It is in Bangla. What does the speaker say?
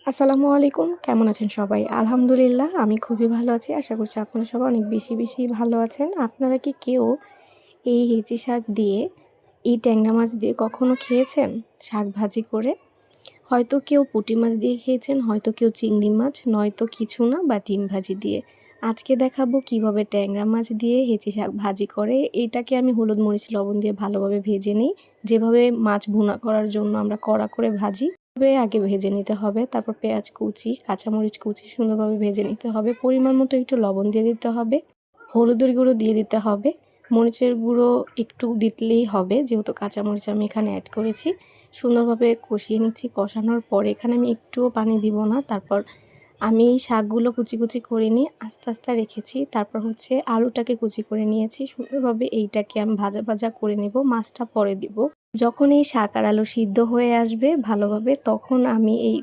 আসসালামু আলাইকুম। কেমন আছেন সবাই? আলহামদুলিল্লাহ আমি খুবই ভালো আছি। আশা করছি আপনারা সবাই অনেক বেশি, বেশি ভালো আছেন। আপনারা কি কেউ এই হেঁচি শাক দিয়ে, এই ট্যাংরা মাছ দিয়ে কখনো খেয়েছেন? শাক ভাজি করে? হয়তো কেউ পুঁটি মাছ দিয়ে খেয়েছেন, হয়তো কেউ চিংড়ি মাছ, নয়তো কিছু না বা ডিম ভাজি দিয়ে। আজকে দেখাবো কিভাবে ট্যাংরা মাছ দিয়ে হেঁচি শাক ভাজি করে। এটাকে আমি হলুদ, মরিচ, লবণ দিয়ে ভালোভাবে ভেজে নিই। যেভাবে মাছ ভুনা করার জন্য আমরা কড়া করে ভাজি, এভাবে আগে ভেজে নিতে হবে। তারপর পেঁয়াজ কুচি, কাঁচামরিচ কুচি সুন্দরভাবে ভেজে নিতে হবে। পরিমাণ মতো একটু লবণ দিয়ে দিতে হবে। হলুদের গুঁড়ো দিয়ে দিতে হবে। মরিচের গুঁড়ো একটু দিলেই হবে, যেহেতু কাঁচামরিচ আমি এখানে অ্যাড করেছি। সুন্দরভাবে কষিয়ে নিচ্ছি। কষানোর পরে এখানে আমি একটুও পানি দিব না। তারপর আমি এই শাকগুলো কুচি কুচি করে নিয়ে আস্তে আস্তে রেখেছি। তারপর হচ্ছে আলুটাকে কুচি করে নিয়েছি। সুন্দরভাবে এইটাকে আমি ভাজা ভাজা করে নেব। মাছটা পরে দিব। যখন এই শাক আর আলু সিদ্ধ হয়ে আসবে ভালোভাবে, তখন আমি এই